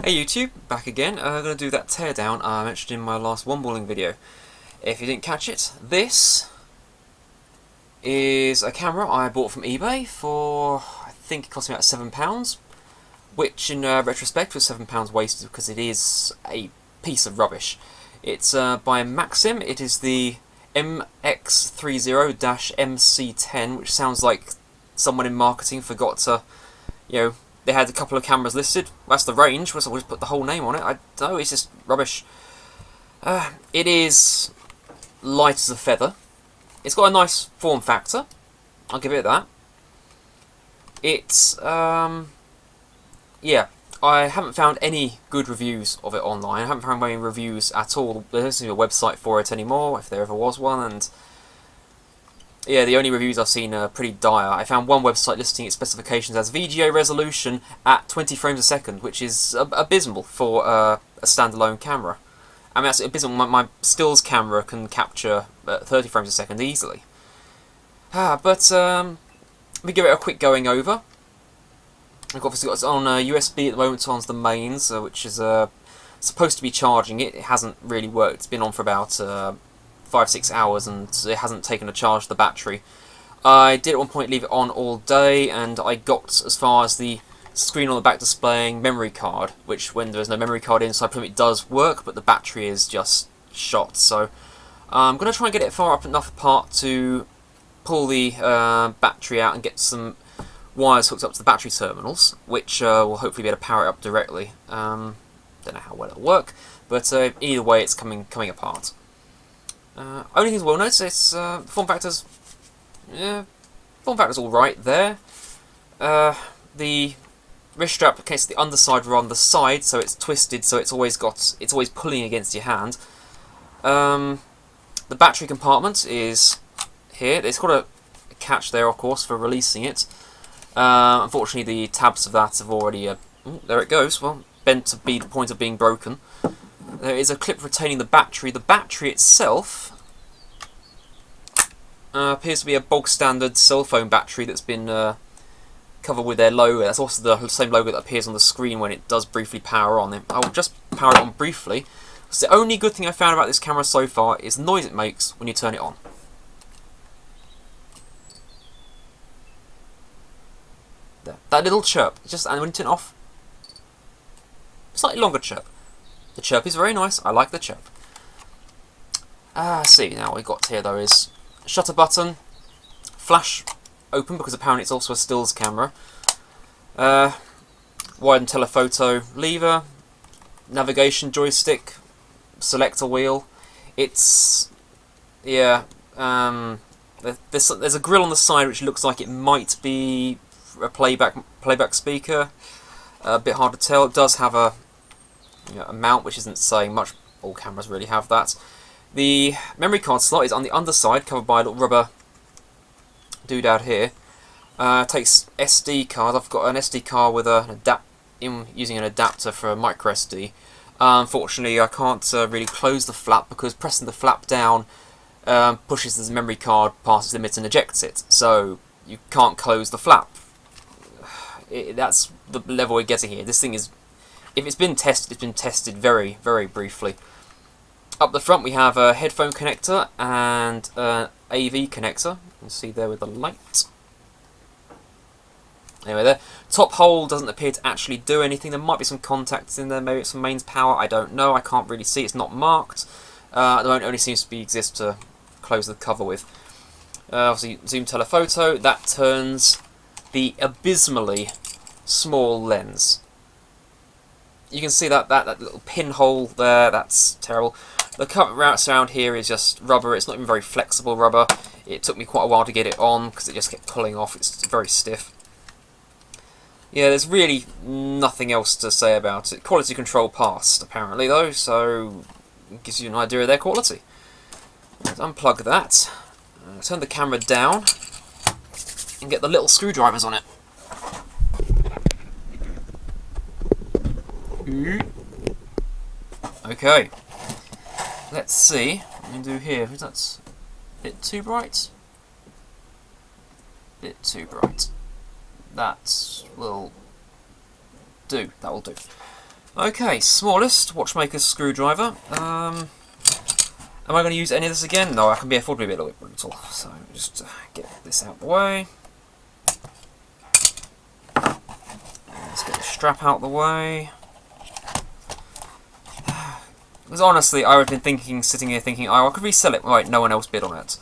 Hey YouTube, back again. I'm going to do that teardown I mentioned in my last one-balling video. If you didn't catch it, this is a camera I bought from eBay for, I think it cost me about £7, which in retrospect was £7 wasted because it is a piece of rubbish. It's by Maxim. It is the MX30-MC10, which sounds like someone in marketing forgot to, they had a couple of cameras listed. That's the range. We'll just put the whole name on it. I don't know, it's just rubbish. It is light as a feather. It's got a nice form factor. I'll give it that. It's, yeah. I haven't found any good reviews of it online. I haven't found any reviews at all. There doesn't seem to be a website for it anymore, if there ever was one, and yeah, the only reviews I've seen are pretty dire. I found one website listing its specifications as VGA resolution at 20 frames a second, which is abysmal for a standalone camera. I mean, that's abysmal. My stills camera can capture 30 frames a second easily. But let me give it a quick going over. I've obviously got it on USB at the moment on the mains, which is supposed to be charging it. It hasn't really worked. It's been on for about 5-6 hours and it hasn't taken a charge of the battery. I did at one point leave it on all day, and I got as far as the screen on the back displaying memory card, which when there's no memory card inside, it does work, but the battery is just shot. So I'm going to try and get it far up enough apart to pull the battery out and get some wires hooked up to the battery terminals, which will hopefully be able to power it up directly. Don't know how well it'll work, but either way it's coming apart. Only things we'll notice is form factor's all right there. The wrist strap case the underside rather than the side, so it's twisted, so it's always pulling against your hand. The battery compartment is here. It's got a catch there, of course, for releasing it. Unfortunately, the tabs of that have already there it goes. Well, bent to be the point of being broken. There is a clip retaining the battery. The battery itself appears to be a bog standard cell phone battery that's been covered with their logo. That's also the same logo that appears on the screen when it does briefly power on. I will just power it on briefly. So the only good thing I found about this camera so far is the noise it makes when you turn it on. There. That little chirp, and when you turn it off, slightly longer chirp. The chirp is very nice. I like the chirp. See, now what we've got here though is shutter button, flash open because apparently it's also a stills camera, wide and telephoto lever, navigation joystick, selector wheel. It's there's a grill on the side which looks like it might be a playback speaker. A bit hard to tell. It does have a mount, which isn't saying much. All cameras really have that. The memory card slot is on the underside, covered by a little rubber doodad here. Takes SD card. I've got an SD card with using an adapter for a micro SD. Unfortunately, I can't really close the flap because pressing the flap down pushes the memory card past its limit and ejects it. So you can't close the flap. That's the level we're getting here. This thing is, if it's been tested very, very briefly. Up the front we have a headphone connector and an AV connector. You can see there with the light. Anyway, the top hole doesn't appear to actually do anything. There might be some contacts in there, maybe it's some mains power, I don't know. I can't really see, it's not marked. At the moment it only seems to exist to close the cover with. Obviously, zoom telephoto, that turns the abysmally small lens. You can see that little pinhole there, that's terrible. The cover around here is just rubber. It's not even very flexible rubber. It took me quite a while to get it on because it just kept pulling off. It's very stiff. Yeah, there's really nothing else to say about it. Quality control passed, apparently, though, so it gives you an idea of their quality. Let's unplug that. Turn the camera down and get the little screwdrivers on it. Okay. Let's see what we can do here. That's a bit too bright. Bit too bright. That will do. Okay, smallest watchmaker's screwdriver. Am I going to use any of this again? No, I can afford to be a little bit brutal. So just get this out of the way. Let's get the strap out of the way. Because honestly, I would have been thinking, sitting here thinking, oh, I could resell it. Right, no one else bid on it.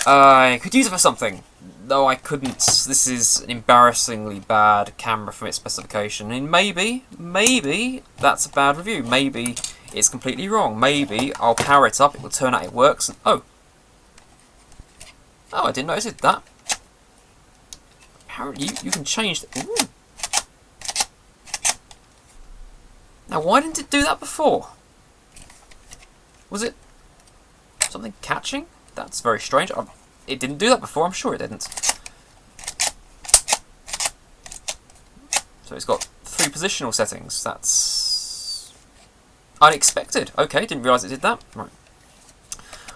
I could use it for something. No, I couldn't. This is an embarrassingly bad camera from its specification. And maybe that's a bad review. Maybe it's completely wrong. Maybe I'll power it up, it will turn out it works. And, oh, I didn't notice it. That. Apparently, you can change. Ooh. Now, why didn't it do that before? Was it something catching? That's very strange. It didn't do that before, I'm sure it didn't. So it's got 3 positional settings. That's unexpected. Okay, didn't realise it did that. Right.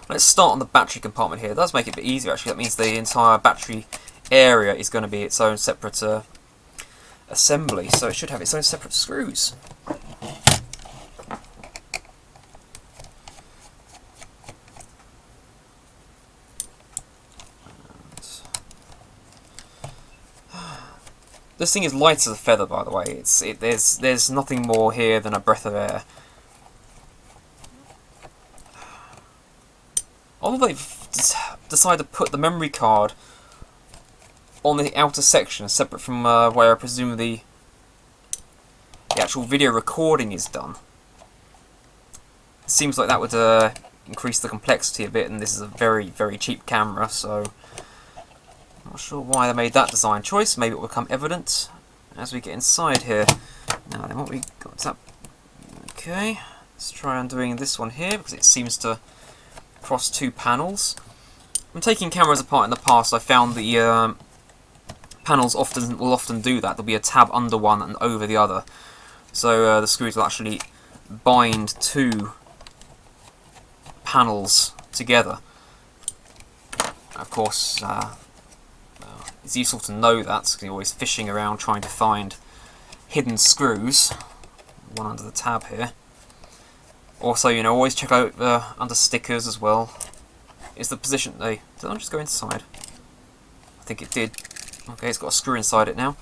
Let's start on the battery compartment here. It does make it a bit easier, actually. That means the entire battery area is going to be its own separate assembly. So it should have its own separate screws. This thing is light as a feather, by the way. There's nothing more here than a breath of air. Although they've decided to put the memory card on the outer section, separate from where I presume the actual video recording is done. It seems like that would increase the complexity a bit, and this is a very, very cheap camera, so I'm not sure why they made that design choice. Maybe it will become evident as we get inside here. Now then, what we got is that. Okay, let's try undoing this one here, because it seems to cross 2 panels. When taking cameras apart in the past, I found the panels will often do that. There'll be a tab under one and over the other. So the screws will actually bind 2 panels together. Of course, it's useful to know that, because you're always fishing around trying to find hidden screws. One under the tab here. Also, you know, always check out under stickers as well. Is the position... Did I just go inside? I think it did. Okay, it's got a screw inside it now.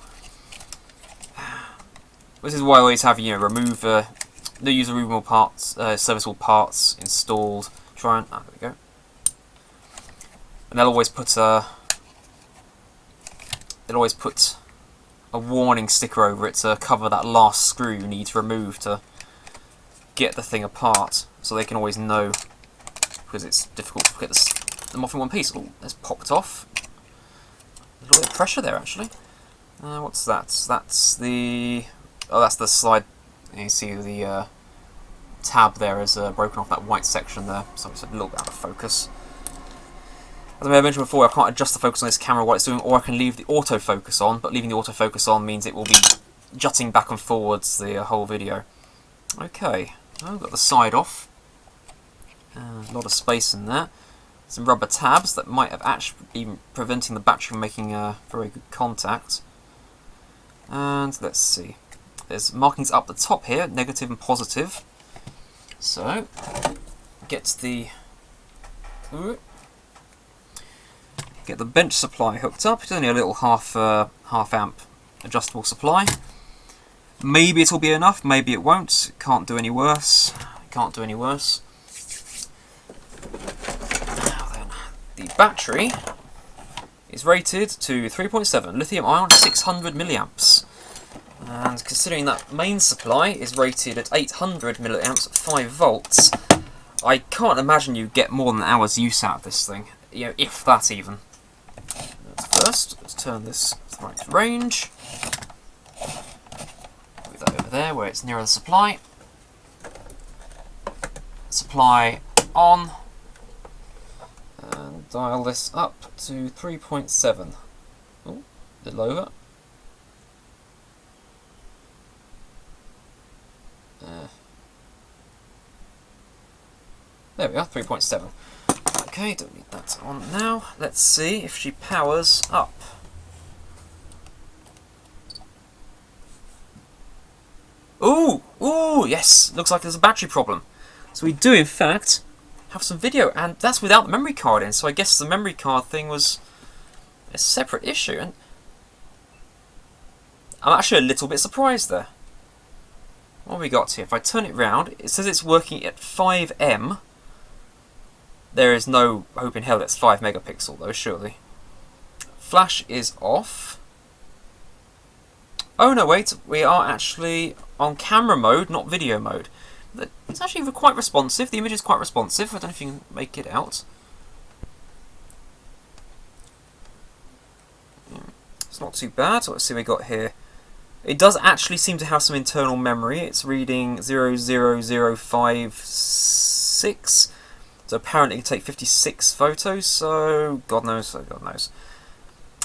This is why I always have, you know, remove no user removable parts, serviceable parts installed. Try and... there we go. And they'll always put a warning sticker over it to cover that last screw you need to remove to get the thing apart, so they can always know, because it's difficult to get them off in one piece. Oh, that's popped off. A little bit of pressure there, actually. What's that? That's the... Oh, that's the slide. You see the tab there is broken off that white section there, so it's a little bit out of focus. As I may have mentioned before, I can't adjust the focus on this camera while it's doing, or I can leave the autofocus on, but leaving the autofocus on means it will be jutting back and forwards the whole video. Okay, I've got the side off. A lot of space in there. Some rubber tabs that might have actually been preventing the battery from making very good contact. And let's see. There's markings up the top here, negative and positive. So, get the bench supply hooked up. It's only a little half amp adjustable supply. Maybe it'll be enough, maybe it won't. Can't do any worse. Can't do any worse. Now then, the battery is rated to 3.7 lithium ion, 600 milliamps. And considering that main supply is rated at 800 milliamps, 5 volts, I can't imagine you get more than an hour's use out of this thing. You know, if that even. First, let's turn this to the right range. Move that over there where it's nearer the supply. Supply on. And dial this up to 3.7. Oh, a little over. There we are, 3.7. Okay, don't need that on now. Let's see if she powers up. Ooh, Oh yes, looks like there's a battery problem. So we do in fact have some video, and that's without the memory card in, so I guess the memory card thing was a separate issue, and I'm actually a little bit surprised there. What have we got here? If I turn it round, it says it's working at 5M. There is no hope in hell that's 5 megapixel though, surely. Flash is off. Oh no, wait, we are actually on camera mode, not video mode. It's actually quite responsive, the image is quite responsive, I don't know if you can make it out. It's not too bad. Let's see what we got here. It does actually seem to have some internal memory. It's reading 00056. So apparently it can take 56 photos, so God knows, God knows.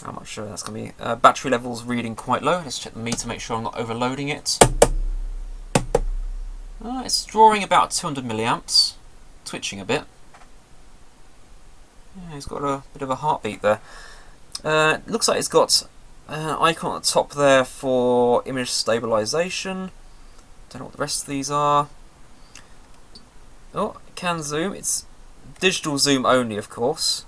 I'm not sure that's going to be. Battery level's reading quite low. Let's check the meter to make sure I'm not overloading it. It's drawing about 200 milliamps, twitching a bit. Yeah, it's got a bit of a heartbeat there. Looks like it's got an icon at the top there for image stabilization. Don't know what the rest of these are. Oh, it can zoom. It's digital zoom only, of course.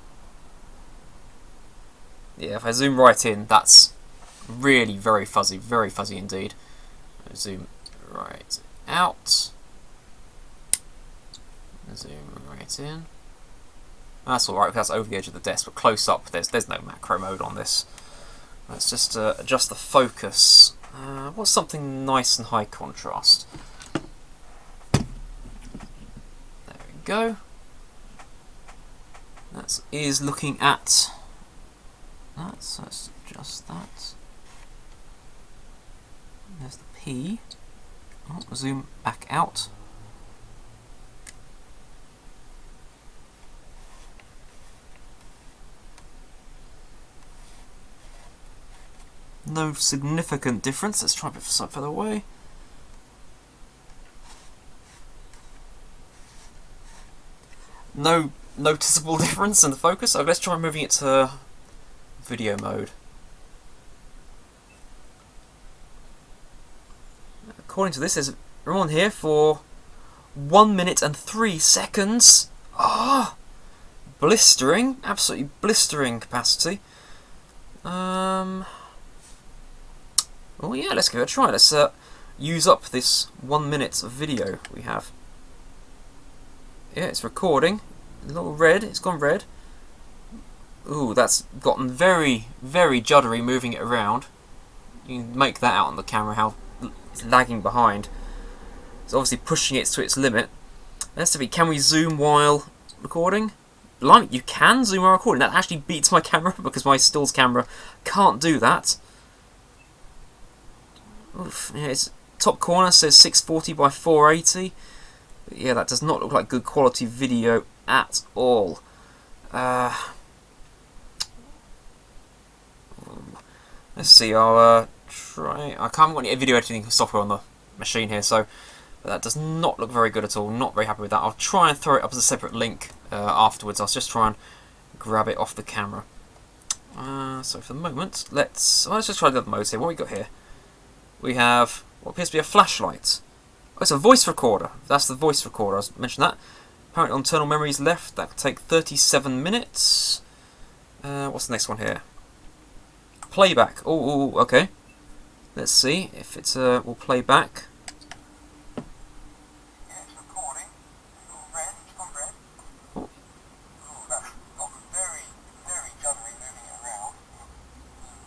Yeah, if I zoom right in, that's really very fuzzy indeed. Zoom right out. Zoom right in. That's alright, because that's over the edge of the desk, but close up, there's no macro mode on this. Let's just adjust the focus. What's something nice and high contrast? There we go. That is looking at that, so let's adjust that. There's the P. Oh, zoom back out. No significant difference. Let's try a bit further away. No noticeable difference in the focus. So let's try moving it to video mode. According to this, we're on here for 1 minute and 3 seconds. Ah, blistering, absolutely blistering capacity. Oh yeah, let's give it a try. Let's use up this 1 minute of video we have. Yeah, it's recording. A little red. It's gone red. Ooh, that's gotten very, very juddery moving it around. You can make that out on the camera, how it's lagging behind. It's obviously pushing it to its limit. Let's see, can we zoom while recording? Blimey, you can zoom while recording. That actually beats my camera because my stills camera can't do that. Oof, yeah, its top corner says 640 by 480. But yeah, that does not look like good quality video at all. Let's see, I'll try. I can't got any video editing software on the machine here, so that does not look very good at all. Not very happy with that. I'll try and throw it up as a separate link afterwards. I'll just try and grab it off the camera. So for the moment, let's just try the other modes here. What we got here? We have what appears to be a flashlight. Oh, it's a voice recorder. That's the voice recorder. I mentioned that. Apparently, internal memory is left. That could take 37 minutes. What's the next one here? Playback. Oh, okay. Let's see if it's will play back. Yeah, it's recording. It's all red. It's gone red. Oh. Ooh, that's got very, very juddery moving it around.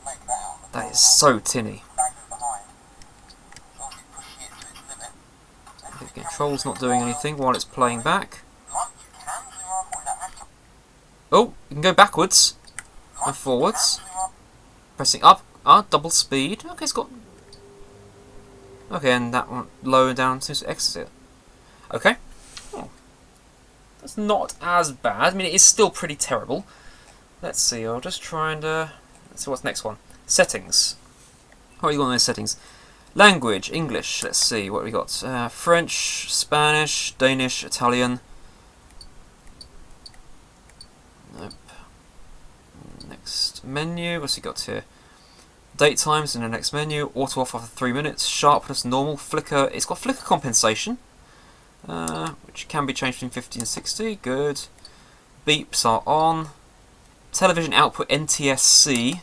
Make that out. That is so tinny. The control's not doing anything while it's playing back. Oh, you can go backwards and forwards. Pressing up, double speed. Okay, it's got. Okay, and that one lower down to exit. Okay. Oh. That's not as bad. I mean, it is still pretty terrible. Let's see, I'll just try and. Let's see what's next one. Settings. How are you on those settings? Language, English, let's see what we got. French, Spanish, Danish, Italian. Nope. Next menu, what's he got here? Date times in the next menu. Auto off after 3 minutes. Sharpness normal. Flicker. It's got flicker compensation, which can be changed between 50 and 60. Good. Beeps are on. Television output NTSC.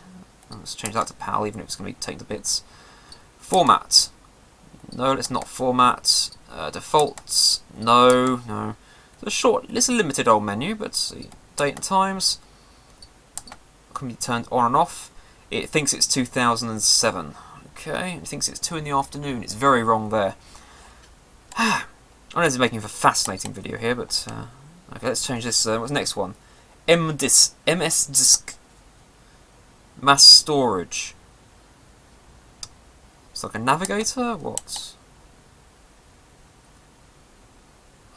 Let's change that to PAL, even if it's going to be taken to bits. Format. No, let's not format. Defaults. No. It's a limited old menu, but see. Date and times can be turned on and off. It thinks it's 2007. Okay, it thinks it's 2 in the afternoon. It's very wrong there. I know this is making for a fascinating video here, but okay, let's change this. What's the next one? MS disk. Mass storage. It's like a navigator? What?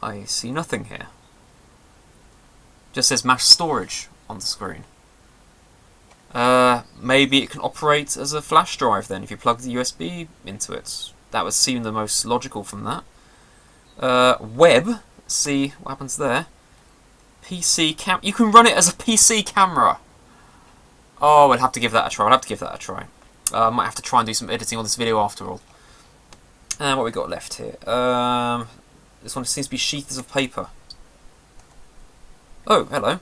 I see nothing here. Just says mass storage on the screen. Maybe it can operate as a flash drive then, if you plug the USB into it. That would seem the most logical from that. Web. Let's see what happens there. PC cam. You can run it as a PC camera. Oh, I'll have to give that a try. I might have to try and do some editing on this video after all. And what we got left here? This one seems to be sheaths of paper. Oh, hello.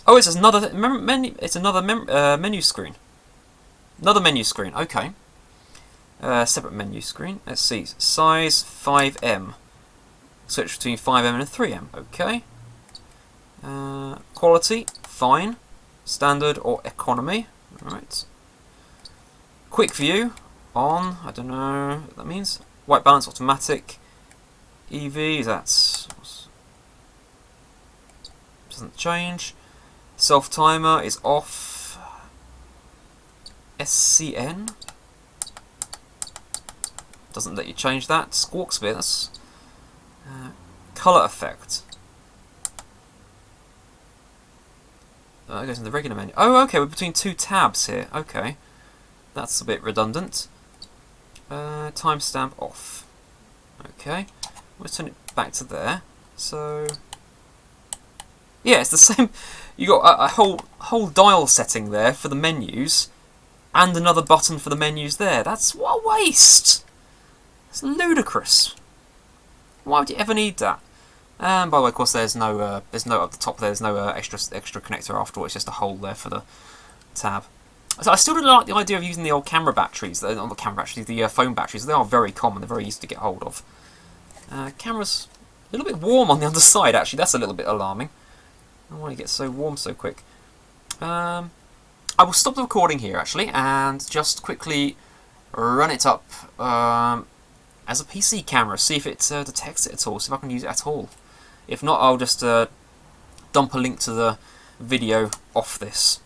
Oh, it's another menu. It's another menu screen. Another menu screen. Okay. Separate menu screen. Let's see. Size 5M. Switch between 5M and 3M. Okay. Quality. Fine. Standard or economy. Alright. Quick view. On. I don't know what that means. White balance automatic. EV. That's. Doesn't change. Self timer is off. SCN. Doesn't let you change that. Squawks a bit. That's. Colour effect. It goes in the regular menu. Oh, okay, we're between 2 tabs here. Okay. That's a bit redundant. Timestamp off. Okay. We'll turn it back to there. So. Yeah, it's the same. You got a whole dial setting there for the menus, and another button for the menus there. That's what a waste. It's ludicrous. Why would you ever need that? And by the way, of course, there's no at the top. There's no extra connector after all. It's just a hole there for the tab. So I still don't like the idea of using the old camera batteries. Not the camera batteries, the phone batteries. They are very common. They're very easy to get hold of. Camera's a little bit warm on the underside. Actually, that's a little bit alarming. I don't want to get so warm so quick. I will stop the recording here actually, and just quickly run it up as a PC camera. See if it detects it at all. See if I can use it at all. If not, I'll just dump a link to the video off this.